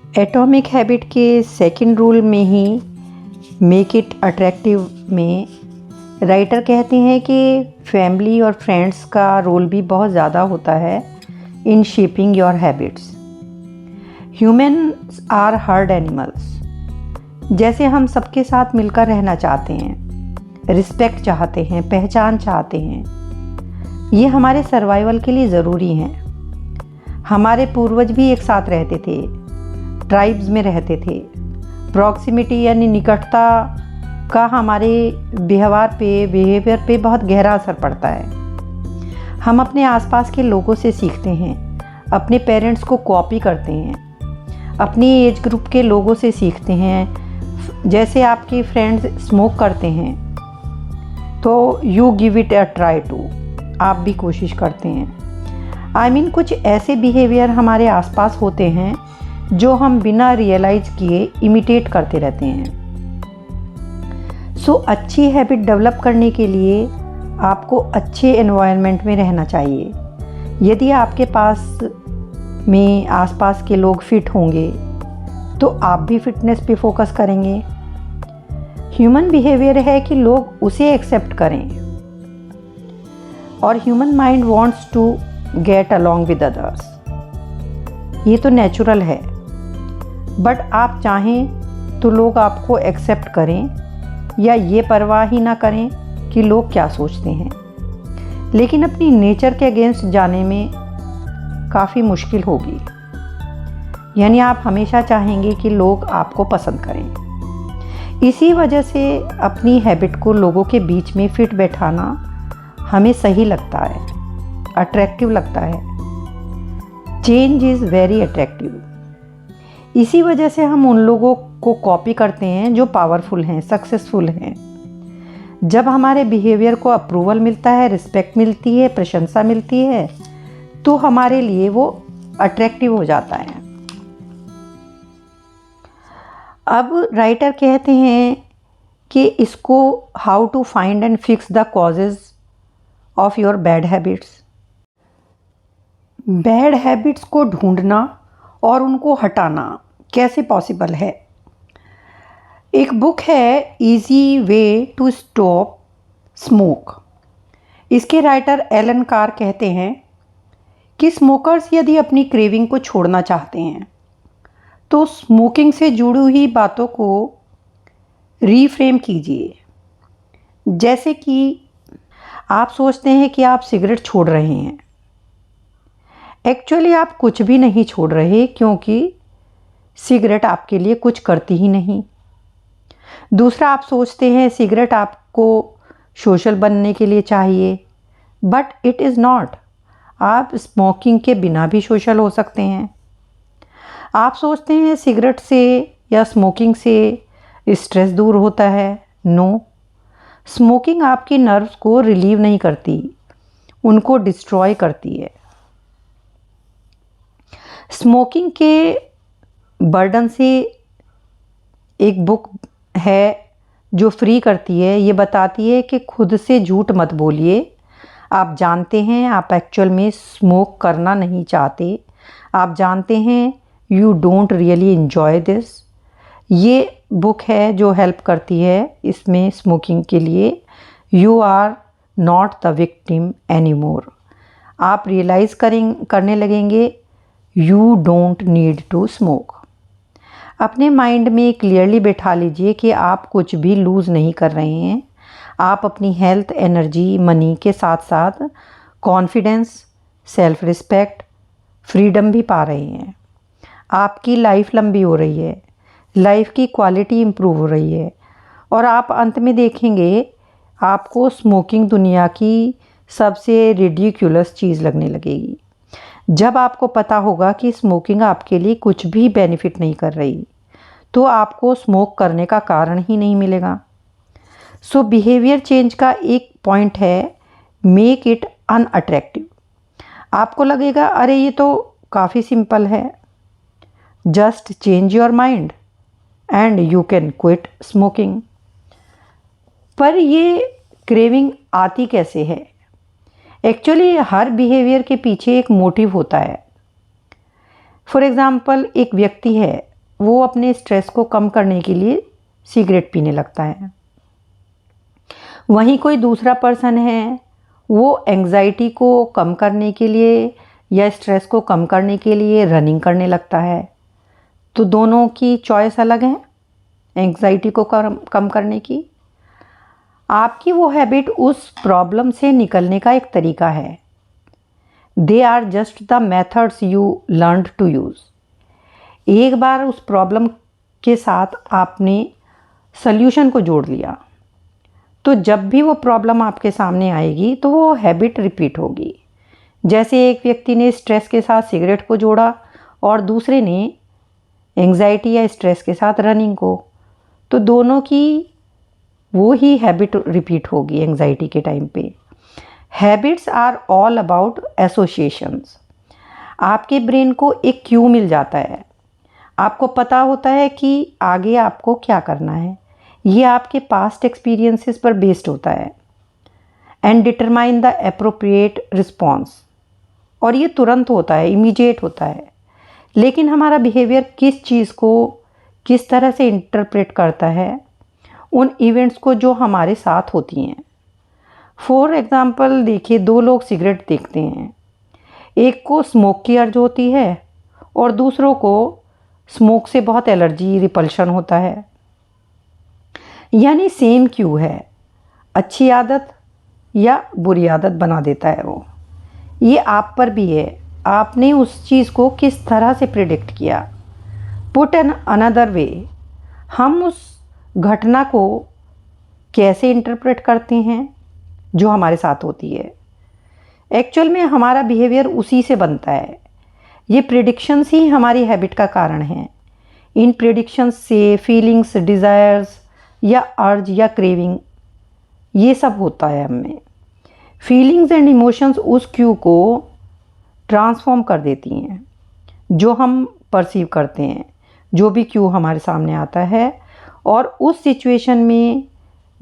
Atomic habit के second rule में ही make it attractive में राइटर कहते हैं कि फैमिली और फ्रेंड्स का रोल भी बहुत ज़्यादा होता है in shaping your habits. Humans are herd animals. जैसे हम सबके साथ मिलकर रहना चाहते हैं, रिस्पेक्ट चाहते हैं, पहचान चाहते हैं, ये हमारे सर्वाइवल के लिए ज़रूरी हैं। हमारे पूर्वज भी एक साथ रहते थे, ट्राइब्स में रहते थे। प्रॉक्सिमिटी यानी निकटता का हमारे बिहेवियर पे बहुत गहरा असर पड़ता है। हम अपने आसपास के लोगों से सीखते हैं, अपने पेरेंट्स को कॉपी करते हैं, अपनी एज ग्रुप के लोगों से सीखते हैं। जैसे आपके फ्रेंड्स स्मोक करते हैं तो you give it a try to, आप भी कोशिश करते हैं। कुछ ऐसे बिहेवियर हमारे आसपास होते हैं जो हम बिना रियलाइज़ किए इमिटेट करते रहते हैं। अच्छी हैबिट डेवलप करने के लिए आपको अच्छे एनवायरनमेंट में रहना चाहिए। यदि आपके पास में आसपास के लोग फिट होंगे तो आप भी फिटनेस पे फोकस करेंगे। ह्यूमन बिहेवियर है कि लोग उसे एक्सेप्ट करें और human mind wants to get along with others. ये तो नेचुरल है, बट आप चाहें तो लोग आपको एक्सेप्ट करें या ये परवाह ही ना करें कि लोग क्या सोचते हैं, लेकिन अपनी नेचर के अगेंस्ट जाने में काफ़ी मुश्किल होगी। यानी आप हमेशा चाहेंगे कि लोग आपको पसंद करें। इसी वजह से अपनी हैबिट को लोगों के बीच में फिट बैठाना हमें सही लगता है, अट्रैक्टिव लगता है। Change is very attractive. इसी वजह से हम उन लोगों को कॉपी करते हैं जो पावरफुल हैं, सक्सेसफुल हैं। जब हमारे बिहेवियर को अप्रूवल मिलता है, रिस्पेक्ट मिलती है, प्रशंसा मिलती है, तो हमारे लिए वो अट्रैक्टिव हो जाता है। अब राइटर कहते हैं कि इसको how to find and fix the causes of your bad habits. Bad habits को ढूंढना और उनको हटाना कैसे पॉसिबल है। एक बुक है easy way to stop smoke. इसके राइटर एलन कार कहते हैं कि स्मोकर्स यदि अपनी क्रेविंग को छोड़ना चाहते हैं तो स्मोकिंग से जुड़ी हुई बातों को रीफ्रेम कीजिए। जैसे कि आप सोचते हैं कि आप सिगरेट छोड़ रहे हैं, एक्चुअली आप कुछ भी नहीं छोड़ रहे, क्योंकि सिगरेट आपके लिए कुछ करती ही नहीं। दूसरा, आप सोचते हैं सिगरेट आपको सोशल बनने के लिए चाहिए, बट इट इज़ नॉट। आप स्मोकिंग के बिना भी सोशल हो सकते हैं। आप सोचते हैं सिगरेट से या स्मोकिंग से स्ट्रेस दूर होता है। नो, स्मोकिंग आपकी नर्व्स को रिलीव नहीं करती, उनको डिस्ट्रॉय करती है। स्मोकिंग के बर्डन से एक बुक है जो फ्री करती है। ये बताती है कि खुद से झूठ मत बोलिए। आप जानते हैं आप एक्चुअल में स्मोक करना नहीं चाहते। आप जानते हैं you don't really enjoy this. ये बुक है जो हेल्प करती है इसमें स्मोकिंग के लिए। You are not the victim any more. आप रियलाइज़ करने लगेंगे you don't need to smoke. अपने माइंड में क्लियरली बैठा लीजिए कि आप कुछ भी लूज़ नहीं कर रहे हैं। आप अपनी हेल्थ, एनर्जी, मनी के साथ साथ कॉन्फिडेंस, सेल्फ रिस्पेक्ट, फ्रीडम भी पा रहे हैं। आपकी लाइफ लंबी हो रही है, लाइफ की क्वालिटी इम्प्रूव हो रही है, और आप अंत में देखेंगे आपको स्मोकिंग दुनिया की सबसे रिडिकुलस चीज़ लगने लगेगी। जब आपको पता होगा कि स्मोकिंग आपके लिए कुछ भी बेनिफिट नहीं कर रही, तो आपको स्मोक करने का कारण ही नहीं मिलेगा। बिहेवियर चेंज का एक पॉइंट है, मेक इट अनअट्रैक्टिव। आपको लगेगा अरे ये तो काफ़ी सिंपल है, just change your mind and you can quit smoking. पर ये क्रेविंग आती कैसे है? एक्चुअली हर बिहेवियर के पीछे एक मोटिव होता है। फॉर एग्ज़ाम्पल, एक व्यक्ति है वो अपने स्ट्रेस को कम करने के लिए सिगरेट पीने लगता है। वहीं कोई दूसरा पर्सन है, वो एंग्जाइटी को कम करने के लिए या स्ट्रेस को कम करने के लिए रनिंग करने लगता है। तो दोनों की चॉइस अलग है एंग्जाइटी को कम करने की। आपकी वो हैबिट उस प्रॉब्लम से निकलने का एक तरीका है। They are just the methods you learn to use. एक बार उस प्रॉब्लम के साथ आपने सल्यूशन को जोड़ लिया, तो जब भी वो प्रॉब्लम आपके सामने आएगी तो वो हैबिट रिपीट होगी। जैसे एक व्यक्ति ने स्ट्रेस के साथ सिगरेट को जोड़ा और दूसरे ने एंग्जाइटी या स्ट्रेस के साथ रनिंग को, तो दोनों की वो ही हैबिट रिपीट होगी एंग्जाइटी के टाइम पे। Habits are all about associations. आपके ब्रेन को एक क्यू मिल जाता है, आपको पता होता है कि आगे आपको क्या करना है। ये आपके पास्ट एक्सपीरियंसेस पर बेस्ड होता है and determine the appropriate response. और ये तुरंत होता है, इमीडिएट होता है। लेकिन हमारा बिहेवियर किस चीज़ को किस तरह से इंटरप्रेट करता है उन इवेंट्स को जो हमारे साथ होती हैं। फॉर एग्ज़ाम्पल देखिए, दो लोग सिगरेट देखते हैं, एक को स्मोक की अर्ज होती है और दूसरों को स्मोक से बहुत एलर्जी रिपल्शन होता है। यानी सेम क्यू है, अच्छी आदत या बुरी आदत बना देता है वो। ये आप पर भी है, आपने उस चीज़ को किस तरह से प्रिडिक्ट किया। पुट एन अनदर वे, हम उस घटना को कैसे इंटरप्रेट करते हैं जो हमारे साथ होती है। एक्चुअल में हमारा बिहेवियर उसी से बनता है। ये प्रिडिक्शंस ही हमारी हैबिट का कारण हैं। इन प्रिडिक्शंस से फीलिंग्स, डिज़ायर्स या अर्ज या क्रेविंग, ये सब होता है हमें। फीलिंग्स एंड इमोशंस उस क्यू को ट्रांसफॉर्म कर देती हैं जो हम परसीव करते हैं, जो भी क्यू हमारे सामने आता है। और उस सिचुएशन में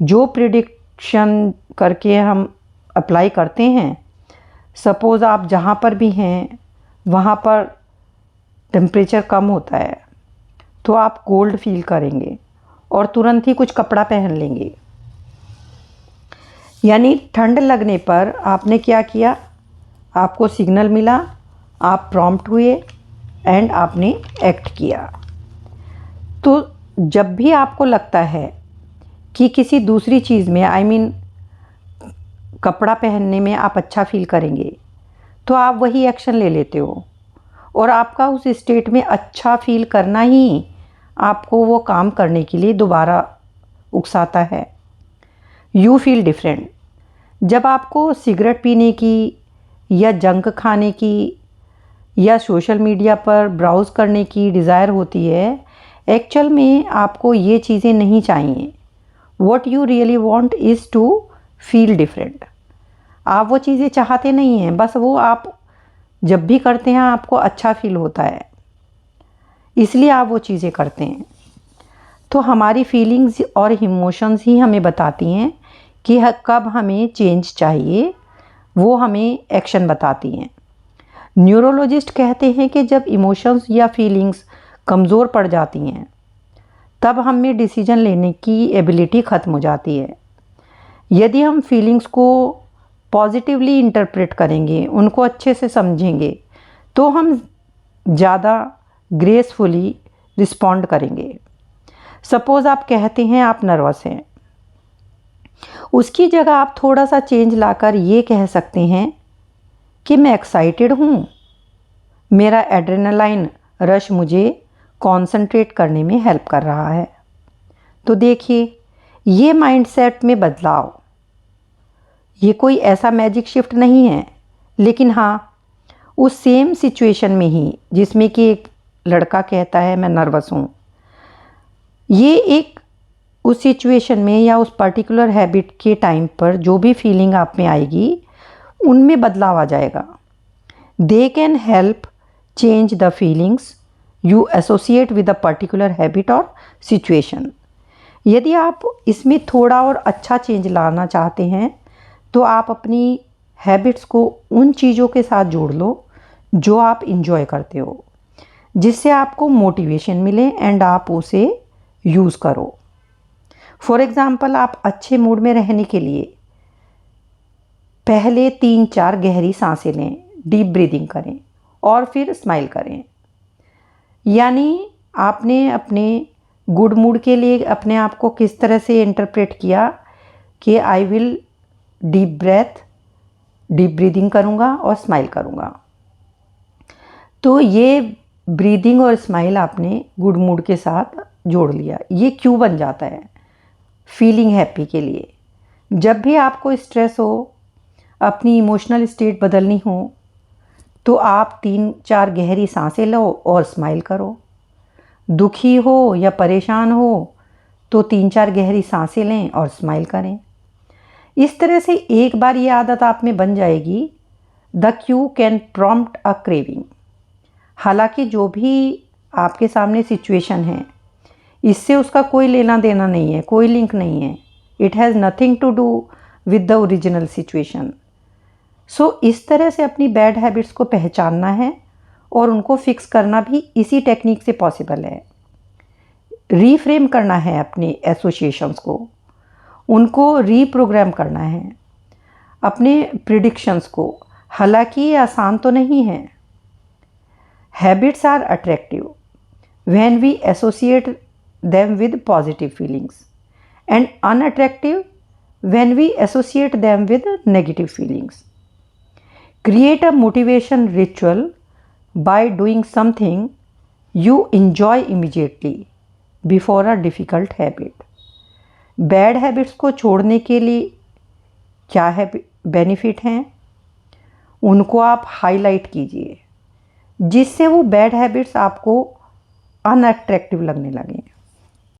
जो प्रिडिक्शन करके हम अप्लाई करते हैं, सपोज़ आप जहाँ पर भी हैं वहाँ पर टेम्परेचर कम होता है तो आप कोल्ड फील करेंगे और तुरंत ही कुछ कपड़ा पहन लेंगे। यानी ठंड लगने पर आपने क्या किया, आपको सिग्नल मिला, आप प्रॉम्प्ट हुए एंड आपने एक्ट किया। तो जब भी आपको लगता है कि किसी दूसरी चीज़ में कपड़ा पहनने में आप अच्छा फील करेंगे, तो आप वही एक्शन ले लेते हो और आपका उस स्टेट में अच्छा फील करना ही आपको वो काम करने के लिए दोबारा उकसाता है। You feel different. जब आपको सिगरेट पीने की या जंक खाने की या सोशल मीडिया पर ब्राउज़ करने की डिज़ायर होती है, एक्चुअल में आपको ये चीज़ें नहीं चाहिए। What you really want is to feel different. आप वो चीज़ें चाहते नहीं हैं, बस वो आप जब भी करते हैं आपको अच्छा फील होता है, इसलिए आप वो चीज़ें करते हैं। तो हमारी फीलिंग्स और इमोशंस ही हमें बताती हैं कि कब हमें चेंज चाहिए, वो हमें एक्शन बताती हैं। न्यूरोलॉजिस्ट कहते हैं कि जब इमोशंस या फीलिंग्स कमज़ोर पड़ जाती हैं तब हम में डिसीजन लेने की एबिलिटी ख़त्म हो जाती है। यदि हम फीलिंग्स को पॉजिटिवली इंटरप्रेट करेंगे, उनको अच्छे से समझेंगे, तो हम ज़्यादा ग्रेसफुली रिस्पॉन्ड करेंगे। सपोज़ आप कहते हैं आप नर्वस हैं, उसकी जगह आप थोड़ा सा चेंज लाकर ये कह सकते हैं कि मैं एक्साइटेड हूँ, मेरा एड्रेनालाइन रश मुझे कंसंट्रेट करने में हेल्प कर रहा है। तो देखिए, ये माइंडसेट में बदलाव, ये कोई ऐसा मैजिक शिफ्ट नहीं है, लेकिन हाँ, उस सेम सिचुएशन में ही जिसमें कि एक लड़का कहता है मैं नर्वस हूँ, ये एक उस सिचुएशन में या उस पर्टिकुलर हैबिट के टाइम पर जो भी फीलिंग आप में आएगी, उनमें बदलाव आ जाएगा। They can help change the feelings you associate with a particular habit और सिचुएशन। यदि आप इसमें थोड़ा और अच्छा चेंज लाना चाहते हैं तो आप अपनी हैबिट्स को उन चीज़ों के साथ जोड़ लो जो आप इंजॉय करते हो। जिससे आपको मोटिवेशन मिले एंड आप उसे यूज़ करो। फॉर एग्ज़ाम्पल, आप अच्छे मूड में रहने के लिए पहले 3-4 गहरी सांसें लें, डीप ब्रीदिंग करें और फिर स्माइल करें। यानी आपने अपने गुड मूड के लिए अपने आप को किस तरह से इंटरप्रेट किया कि आई विल डीप ब्रीदिंग करूँगा और स्माइल करूँगा। तो ये ब्रीदिंग और स्माइल आपने गुड मूड के साथ जोड़ लिया। ये क्यों बन जाता है? फीलिंग हैप्पी के लिए। जब भी आपको स्ट्रेस हो, अपनी इमोशनल स्टेट बदलनी हो, तो आप 3-4 गहरी सांसें लो और स्माइल करो। दुखी हो या परेशान हो तो 3-4 गहरी सांसें लें और स्माइल करें। इस तरह से एक बार ये आदत आप में बन जाएगी, the Q can prompt a craving. हालांकि जो भी आपके सामने सिचुएशन है, इससे उसका कोई लेना देना नहीं है, कोई लिंक नहीं है। It has nothing to do with the original situation. So इस तरह से अपनी बैड हैबिट्स को पहचानना है और उनको फिक्स करना भी इसी टेक्निक से पॉसिबल है। रीफ्रेम करना है अपने एसोसिएशंस को, उनको रीप्रोग्राम करना है, अपने प्रिडिक्शंस को। हालांकि ये आसान तो नहीं है। Habits are attractive when we associate them with positive feelings and unattractive when we associate them with negative feelings. Create a motivation ritual by doing something you enjoy immediately before a difficult habit. Bad habits को छोड़ने के लिए क्या है benefit हैं, उनको आप highlight कीजिए, जिससे वो बैड हैबिट्स आपको अनअट्रैक्टिव लगने लगें।